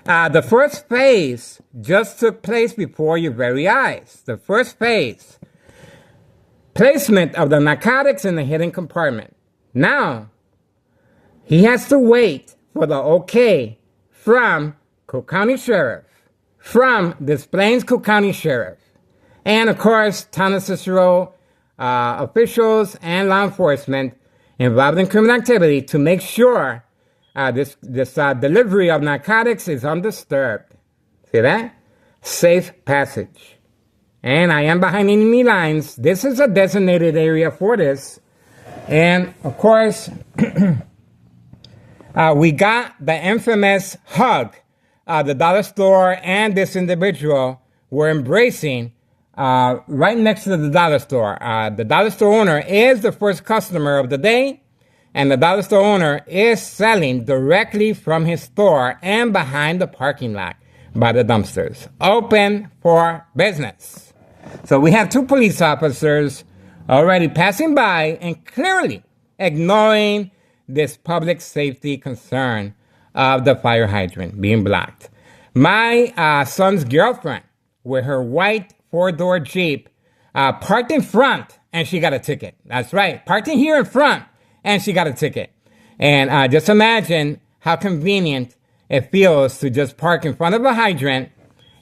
the first phase just took place before your very eyes. The first phase. Placement of the narcotics in the hidden compartment. Now, he has to wait for the okay from Cook County Sheriff, from Des Plaines Cook County Sheriff, and of course, Tunnel Cicero officials and law enforcement involved in criminal activity to make sure this delivery of narcotics is undisturbed. See that? Safe passage. And I am behind enemy lines. This is a designated area for this. And of course, we got the infamous hug. The dollar store and this individual were embracing right next to the dollar store. The dollar store owner is the first customer of the day, and the dollar store owner is selling directly from his store and behind the parking lot by the dumpsters. Open for business. So we have two police officers already passing by and clearly ignoring this public safety concern of the fire hydrant being blocked. My son's girlfriend, with her white four-door Jeep, parked in front, and she got a ticket. That's right, parked in here in front, and she got a ticket. And just imagine how convenient it feels to just park in front of a hydrant.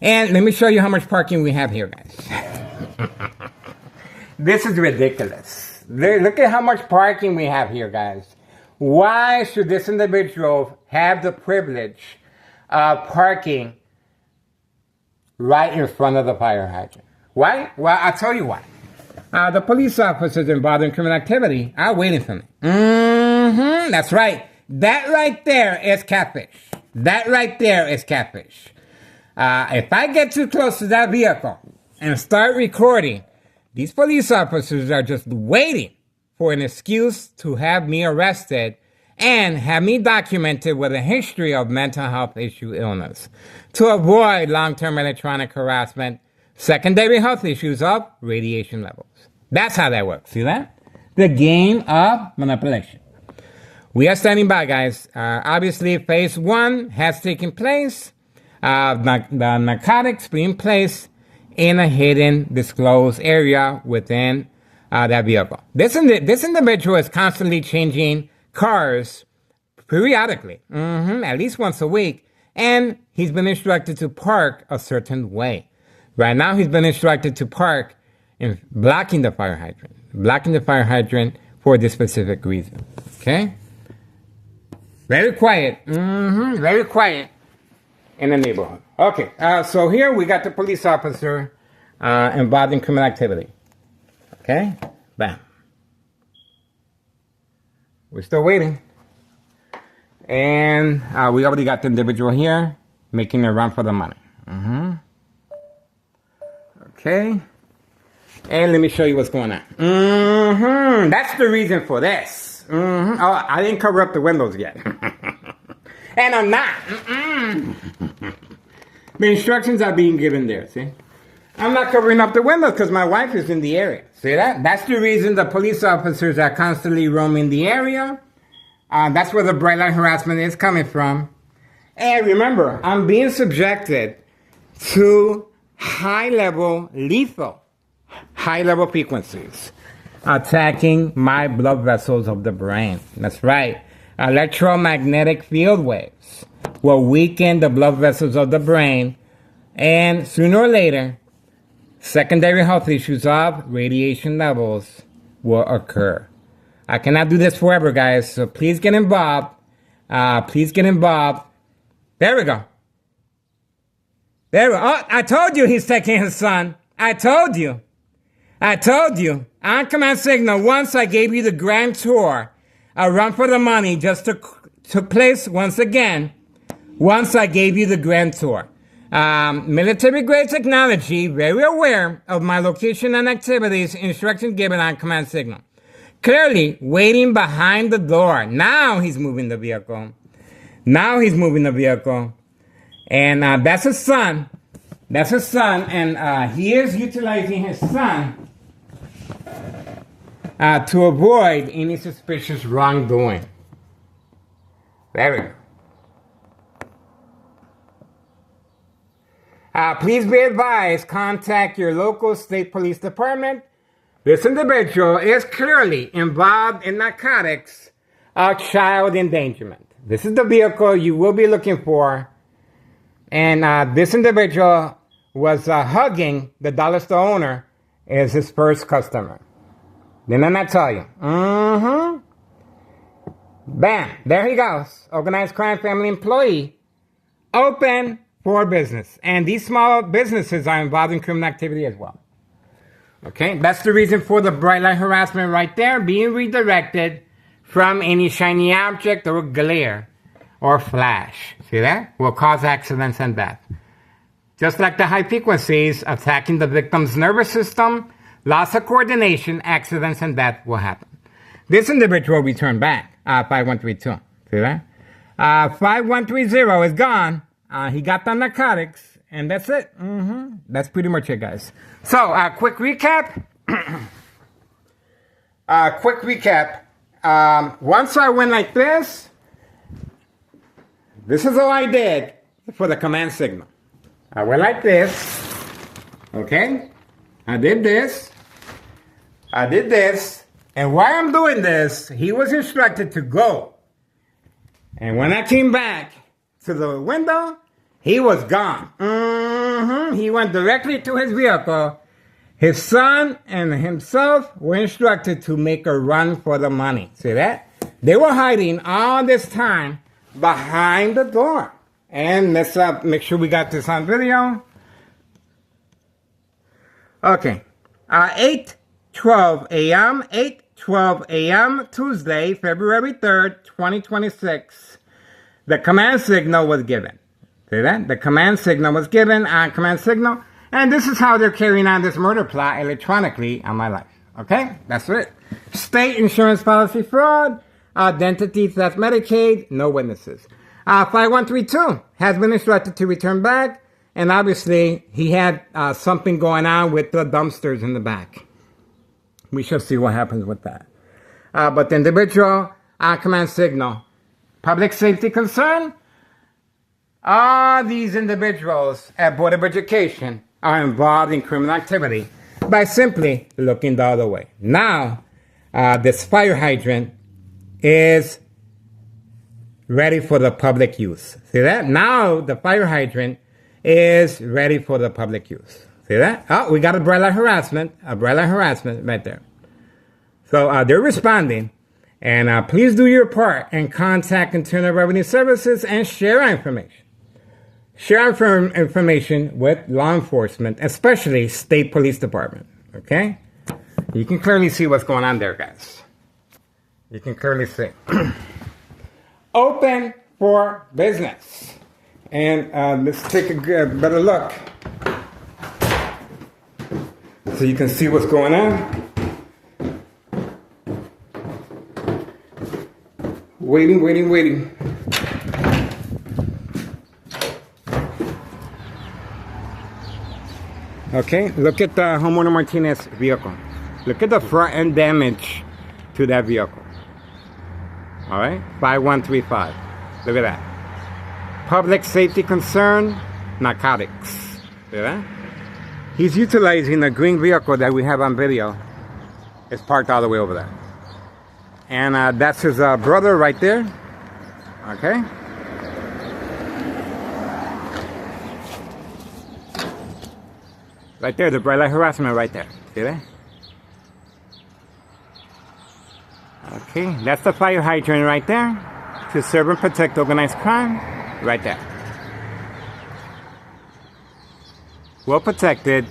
And let me show you how much parking we have here, guys. This is ridiculous. Look at how much parking we have here, guys. Why should this individual have the privilege of parking right in front of the fire hydrant? Why? Well, I'll tell you why. The police officers involved in criminal activity are waiting for me. That's right. That right there is catfish. That right there is catfish. If I get too close to that vehicle and start recording, these police officers are just waiting for an excuse to have me arrested and have me documented with a history of mental health issue illness to avoid long-term electronic harassment, secondary health issues of radiation levels. That's how that works. See that? The game of manipulation. We are standing by, guys. Obviously, phase one has taken place. The narcotics being placed in a hidden, disclosed area within that vehicle. This individual is constantly changing cars periodically, at least once a week, and he's been instructed to park a certain way. Right now, he's been instructed to park in blocking the fire hydrant for this specific reason. Okay? Very quiet. Very quiet in the neighborhood. Okay, so here we got the police officer involved in criminal activity. Okay, bam. We're still waiting. And we already got the individual here making a run for the money. Okay. And let me show you what's going on. That's the reason for this. Oh, I didn't cover up the windows yet. And I'm not. The instructions are being given there, see? I'm not covering up the windows because my wife is in the area. See that? That's the reason the police officers are constantly roaming the area. That's where the bright light harassment is coming from. And remember, I'm being subjected to high-level, lethal, high-level frequencies attacking my blood vessels of the brain. That's right. Electromagnetic field waves will weaken the blood vessels of the brain, and sooner or later, secondary health issues of radiation levels will occur. I cannot do this forever, guys, so please get involved. Please get involved. There we go. There we go. Oh, I told you he's taking his son. I told you. On command signal, once I gave you the grand tour, a run for the money just took place once again. Once I gave you the grand tour. Military-grade technology, very aware of my location and activities, instruction given on command signal. Clearly waiting behind the door. Now he's moving the vehicle. And that's his son. And he is utilizing his son to avoid any suspicious wrongdoing. There we go. Please be advised, contact your local state police department. This individual is clearly involved in narcotics or child endangerment. This is the vehicle you will be looking for. And this individual was hugging the dollar store owner as his first customer. Didn't I tell you? Bam, there he goes. Organized crime family employee. Open for business. And these small businesses are involved in criminal activity as well. Okay, that's the reason for the bright light harassment right there, being redirected from any shiny object or glare or flash. See that? Will cause accidents and death. Just like the high frequencies attacking the victim's nervous system, loss of coordination, accidents and death will happen. This individual returned back, 5132. See that? 5130 is gone. He got the narcotics. And that's it. That's pretty much it, guys. So, quick recap. Once I went like this is all I did for the command signal. I went like this. Okay? I did this. And while I'm doing this, he was instructed to go. And when I came back to the window, he was gone. He went directly to his vehicle. His son and himself were instructed to make a run for the money. See that? They were hiding all this time behind the door. And let's make sure we got this on video. Okay. 8:12 a.m. Tuesday, February 3rd, 2026. The command signal was given. See that? The command signal was given on command signal. And this is how they're carrying on this murder plot electronically on my life. Okay? That's it. State insurance policy fraud, identity theft Medicaid, no witnesses. 5132 has been instructed to return back. And obviously, he had something going on with the dumpsters in the back. We shall see what happens with that. But the individual on command signal, public safety concern, all these individuals at Board of Education are involved in criminal activity by simply looking the other way. Now, this fire hydrant is ready for the public use. See that? Now, the fire hydrant is ready for the public use. See that? Oh, we got a bright light harassment right there. So they're responding. And please do your part and contact Internal Revenue Services and share our information. Share information with law enforcement, especially State Police Department. Okay? You can clearly see what's going on there, guys. You can clearly see. Open for business. And let's take a better look so you can see what's going on. Waiting. Okay, look at the homeowner Martinez vehicle. Look at the front end damage to that vehicle. All right, 5135. Look at that. Public safety concern, narcotics. See that? He's utilizing the green vehicle that we have on video. It's parked all the way over there. And that's his brother right there. Okay. Right there, the bright light harassment right there. See that? Okay, that's the fire hydrant right there. To serve and protect organized crime. Right there. Well protected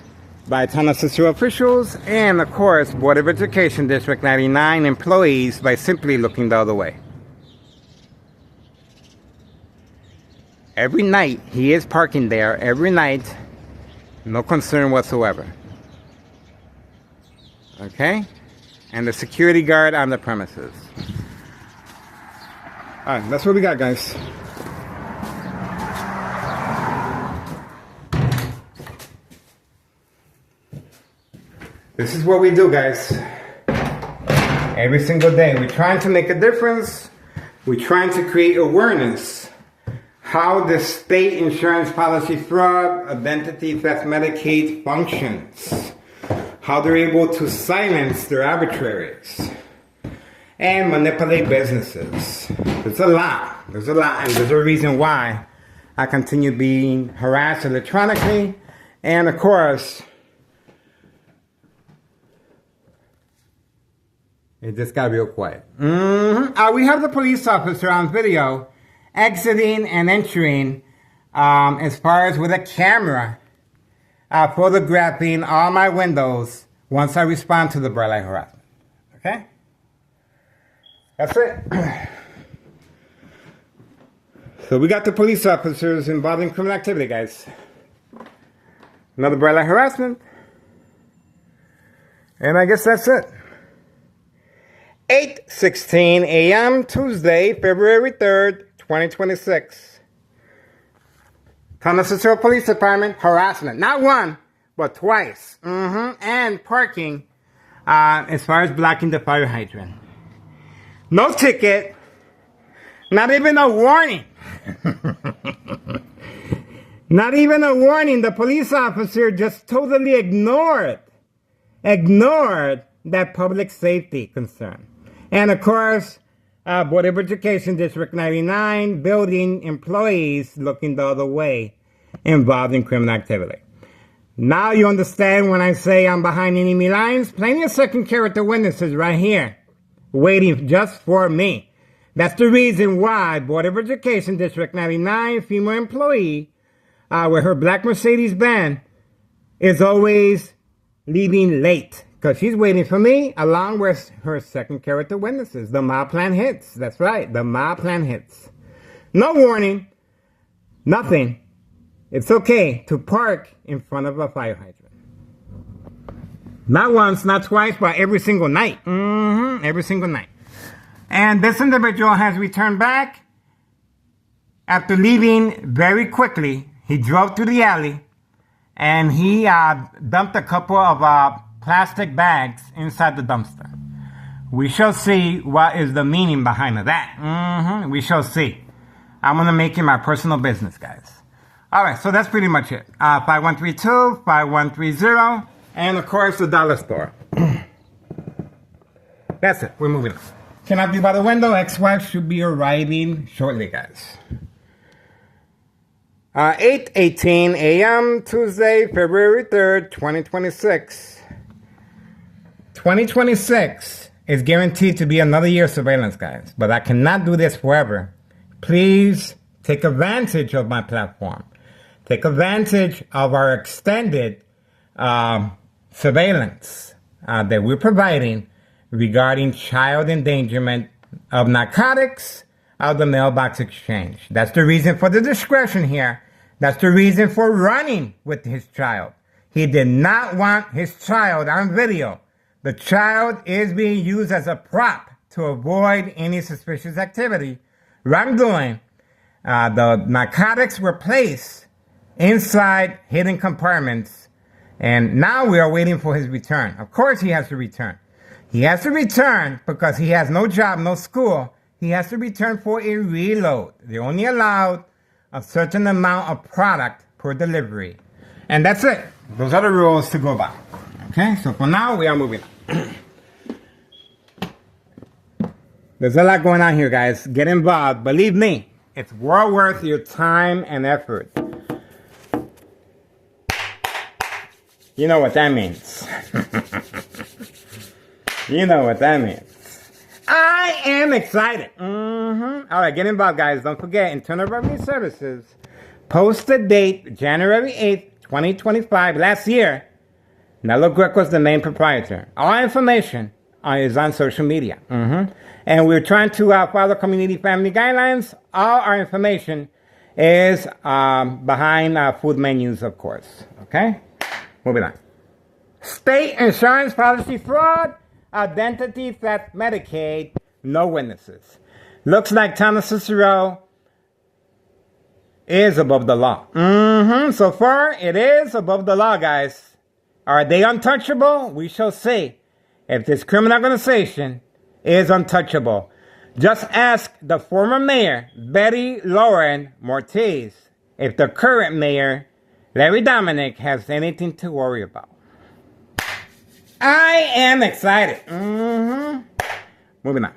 by Town of Cicero officials and, of course, Board of Education District 99 employees by simply looking the other way. Every night, he is parking there. Every night. No concern whatsoever. Okay? And the security guard on the premises. Alright, that's what we got, guys. This is what we do, guys. Every single day. We're trying to make a difference. We're trying to create awareness. How the state insurance policy fraud, identity theft Medicaid functions. How they're able to silence their arbitraries. And manipulate businesses. There's a lot. There's a lot. And there's a reason why I continue being harassed electronically. And of course, it just got real quiet. We have the police officer on video exiting and entering as far as with a camera photographing all my windows once I respond to the bright light harassment. Okay? That's it. So we got the police officers involved in criminal activity, guys. Another bright light harassment. And I guess that's it. 8:16 a.m. Tuesday, February 3rd, 2026. Town of Cicero Police Department, harassment. Not one, but twice. And parking as far as blocking the fire hydrant. No ticket. Not even a warning. Not even a warning. The police officer just totally ignored that public safety concern. And of course, Board of Education District 99 building employees looking the other way involved in criminal activity. Now you understand when I say I'm behind enemy lines. Plenty of second character witnesses right here waiting just for me. That's the reason why Board of Education District 99 female employee with her black Mercedes-Benz is always leaving late. Because she's waiting for me, along with her second character witnesses. The mob plan hits. That's right. The mob plan hits. No warning. Nothing. It's okay to park in front of a fire hydrant. Not once, not twice, but every single night. Every single night. And this individual has returned back. After leaving very quickly, he drove through the alley. And he dumped a couple of plastic bags inside the dumpster. We shall see what is the meaning behind that. We shall see. I'm going to make it my personal business, guys. All right, so that's pretty much it. 5132, 5130, and of course the dollar store. That's it. We're moving on. Cannot be by the window. Ex-wife should be arriving shortly, guys. 8:18 a.m. Tuesday, February 3rd, 2026. 2026 is guaranteed to be another year of surveillance, guys. But I cannot do this forever. Please take advantage of my platform. Take advantage of our extended surveillance that we're providing regarding child endangerment of narcotics of the mailbox exchange. That's the reason for the discretion here. That's the reason for running with his child. He did not want his child on video. The child is being used as a prop to avoid any suspicious activity, wrongdoing. The narcotics were placed inside hidden compartments And now we are waiting for his return. Of course he has to return. He has to return because he has no job, no school. He has to return for a reload. They're only allowed a certain amount of product per delivery. And that's it. Those are the rules to go by. Okay, so for now, we are moving on. There's a lot going on here, guys. Get involved. Believe me, it's well worth your time and effort. You know what that means. You know what that means. I am excited. All right, get involved, guys. Don't forget, Internal Revenue Services posted date January 8th, 2025, last year. Nello Greco is the main proprietor. All information is on social media. And we're trying to follow community family guidelines. All our information is behind food menus, of course. Okay? Moving on. State insurance policy fraud, identity theft, Medicaid, no witnesses. Looks like Thomas Cicero is above the law. So far, it is above the law, guys. Are they untouchable? We shall see if this criminal organization is untouchable. Just ask the former mayor, Betty Lauren Mortiz, if the current mayor, Larry Dominic, has anything to worry about. I am excited. Moving on.